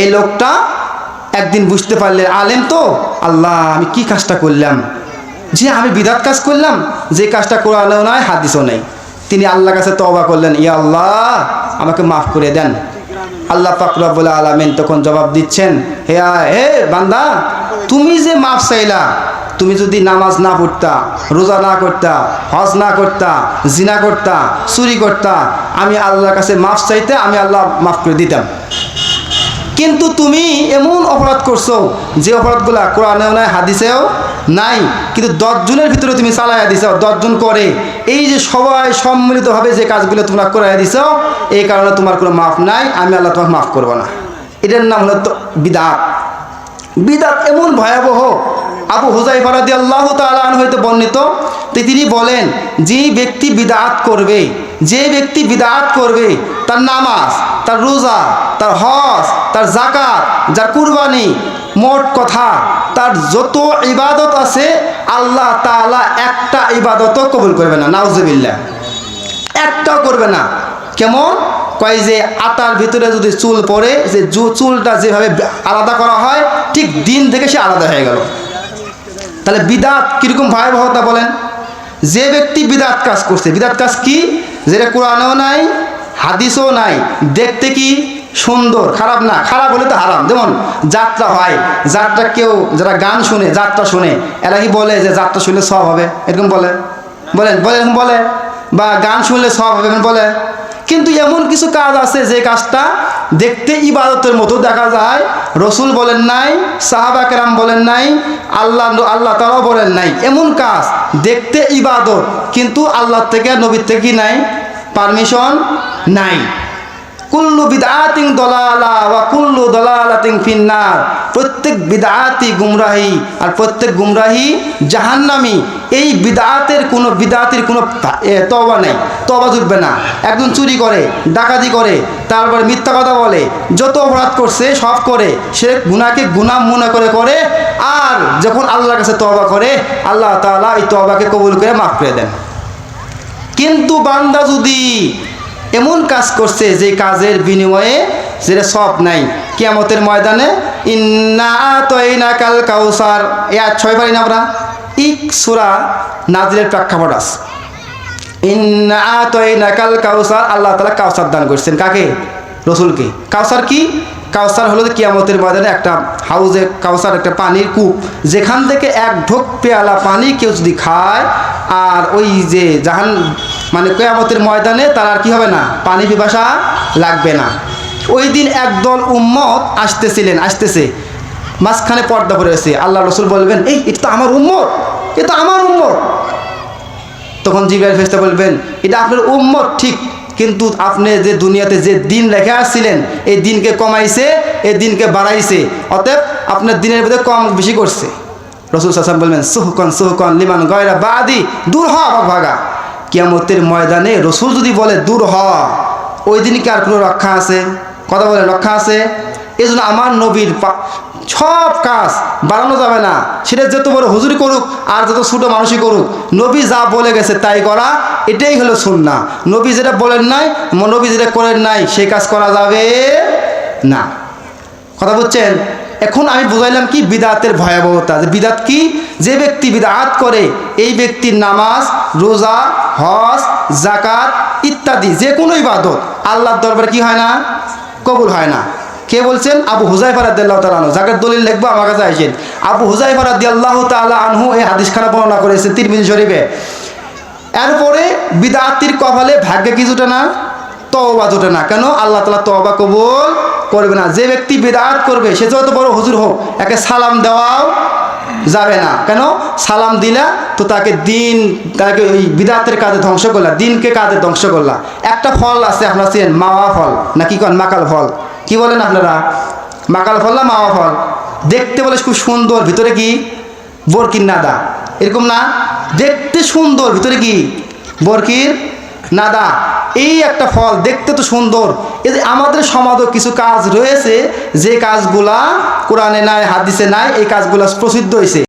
এই লোকটা একদিন বুঝতে পারলেন, আলেম তো, আল্লাহ আমি কি কাজটা করলাম, যে আমি বিদাত কাজ করলাম, যে কাজটা কোরআনেও নাই হাদিসও নেই। তিনি আল্লাহর কাছে তওবা করলেন, ইয়া আল্লাহ আমাকে মাফ করে দেন। আল্লাহ পাক রব্বুল আলামিন তখন জবাব দিচ্ছেন, হে বান্দা, তুমি যে মাফ চাইলা, তুমি যদি নামাজ না পড়তা, রোজা না করতা, হজ না করতা, জিনা করতা, চুরি করতা, আমি আল্লাহর কাছে মাফ চাইতে আমি আল্লাহ মাফ করে দিতাম। কিন্তু তুমি এমন অপরাধ করছো যে অপরাধগুলা কোরআনেও নাই হাদিসেও নাই, কিন্তু 10 জনের ভিতরে তুমি চালাইয়া দিছো, 10 জন করে, এই যে সবাই সম্মিলিতভাবে যে কাজগুলো তোমরা করাইয়া দিছো, এই কারণে তোমার কোনো মাফ নাই, আমি আল্লাহ তোমাকে মাফ করবো না। এটার নাম হলো বিদআত। বিদআত এমন ভয়াবহ, আবু হুযায়ফা রাদিয়াল্লাহু তাআলা আনহু হইতে বর্ণিত, তিনি বলেন, যে ব্যক্তি বিদআত করবে, যে ব্যক্তি বিদআত করবে, তার নামাজ, তার রোজা, তার হজ, তার যাকাত, যার কুরবানি, মোট কথা তার যত ইবাদত আছে আল্লাহ তাআলা একটা ইবাদতও কবুল করবে না, নাউজুবিল্লাহ, একটাও করবে না। কেমন? কয় যে আটার ভিতরে যদি চুল পড়ে, যে চুলটা যেভাবে আলাদা করা হয়, ঠিক দিন থেকে সে আলাদা হয়ে গেল। তাহলে বিদআত কিরকম ভয়াবহতা বলেন? যে ব্যক্তি বিদআত কাজ করছে, বিদআত কাজ কি? যেটা কোরআনেও নাই হাদিসও নাই, দেখতে কি সুন্দর, খারাপ না, খারাপ হলে তো হারাম। যেমন যাত্রা হয়, যাত্রা কেউ যারা গান শুনে, যাত্রা শুনে, এরা কি বলে যে যাত্রা শুনলে সব হবে, এরকম বলে? এরকম বলে? বা গান শুনলে সব হবে বলে? কিন্তু এমন কিছু কাজ আছে যে কাজটা দেখতে ইবাদতের মতো দেখা যায়, রসুল বলেন নাই, সাহাবা কেরাম বলেন নাই, আল্লাহ তাআলা বলেন নাই। এমন কাজ দেখতে ইবাদত, কিন্তু আল্লাহ থেকে নবীর থেকে নাই, পারমিশন নাই। কুল্লু বিদআতিন দলালা ওয়া কুল্লু দলালাতিন ফিন্নার। প্রত্যেক বিদআতই গুমরাহি, আর প্রত্যেক গুমরাহি জাহান্নামী। এই বিদআতের কোনো তওবা নেই, তওবা জুটবে না। একজন চুরি করে, ডাকাতি করে, তারপরে মিথ্যা কথা বলে, যত অপরাধ করছে সব করে, সে গুনাহকে গুনাহ মনে করে, আর যখন আল্লাহর কাছে তওবা করে, আল্লাহ তাআলা এই তওবাকে কবুল করে মাফ করে দেন। কিন্তু বান্দা যদি এমন কাজ করছে যে কাজের বিনিময়ে যেটা সব নাই, কিয়ামতের ময়দানে ইন্না আতাইনাকাল কাউসার, এই 6 পারি না আমরা? সূরা নাজিলের প্রেক্ষাপট আছে, ইন্না আতাইনাকাল কাউসার, আল্লাহ তাআলা কাউসার দান করছেন কাকে? রসুলকে। কাউসার কি? কাউসার হলো কিয়ামতের ময়দানে একটা হাউজে কাউসার, একটা পানির কূপ, যেখান থেকে এক ঢোক পেয়ালা পানি কেউ যদি খায়, আর ওই যে মানে কিয়ামতের ময়দানে তার আর কি হবে না, পানি পিপাসা লাগবে না। ওই দিন একদল উম্মত আসতেছে, মাঝখানে পর্দা পড়ে আছে, আল্লাহ রসুল বলবেন, এটা তো আমার উম্মত, এটা আমার উম্মত। তখন জিবরাইল ফেরেশতা বলবেন, এটা আপনার উম্মত ঠিক, কিন্তু আপনি যে দুনিয়াতে যে দিন রেখে আসছিলেন, এই দিনকে কমাইছে, এই দিনকে বাড়াইছে, অতএব আপনার দিনের মধ্যে কম বেশি করছে। রাসূল সাল্লাল্লাহু আলাইহি ওয়াসাল্লাম বললেন, সুহকান লিমান গায়রা বাদি, দূর হ ভাগা। কিয়ামতের ময়দানে রসুল যদি বলে দূর হ, ওই দিন কি আর কোনো রক্ষা আছে? কথা বলেন, রক্ষা আছে? এই জন্য আমার নবীর সব কাজ বাড়ানো যাবে না, সেটা যত বড় হুজুরি করুক আর যত ছোট মানুষই করুক, নবী যা বলে গেছে তাই করা, এটাই হলো সুন্নাহ। নবী যেটা বলেন নাই, নবী যেটা করেন নাই, সেই কাজ করা যাবে না। কথা বুঝছেন? এখন আমি বুঝাইলাম কি বিদআতের ভয়াবহতা। যে বিদআত কি? যে ব্যক্তি বিদআত করে, এই ব্যক্তির নামাজ, রোজা, হজ, যাকাত ইত্যাদি যে কোনো ইবাদত আল্লাহর দরবারে কি হয় না? কবুল হয় না। কে বলছেন? আবু হুযায়ফা রাদিয়াল্লাহু তাআলা আনহু। যাকে দলিল লিখবো আমার কাছে আসেন। আবু হুযায়ফা রাদিয়াল্লাহু তাআলা আনহু এই হাদিসখানা বর্ণনা করেছেন তিরমিজি শরীফে। এরপরে বিদআতির কপালে ভাগ্যে কি জোটে না? তওবা জোটে না। কেন? আল্লাহ তাআলা তওবা কবুল করবে না। যে ব্যক্তি বিদআত করবে, সে যত বড় হুজুর হোক, একে সালাম দেওয়াও যাবে না। কেন? সালাম দিলা তো তাকে ওই বিদআতের কাজে ধ্বংস করলা, দিনকে কাজে ধ্বংস করলা। একটা ফল আছে, আপনারা চেনেন, মাওয়া ফল নাকি কোন মাকাল ফল, কি বলেন আপনারা? মাকাল ফল না মাওয়া ফল? দেখতে বলে খুব সুন্দর, ভিতরে কি? বরকির নাদা, এরকম না? দেখতে সুন্দর, ভিতরে কি? বরকির নাদা। এই একটা ফল দেখতে তো সুন্দর। এই যে আমাদের সমাজে কিছু কাজ রয়েছে, যে কাজগুলা কোরআনে নাই, হাদিসে নাই, এই কাজগুলা প্রসিদ্ধ হয়েছে।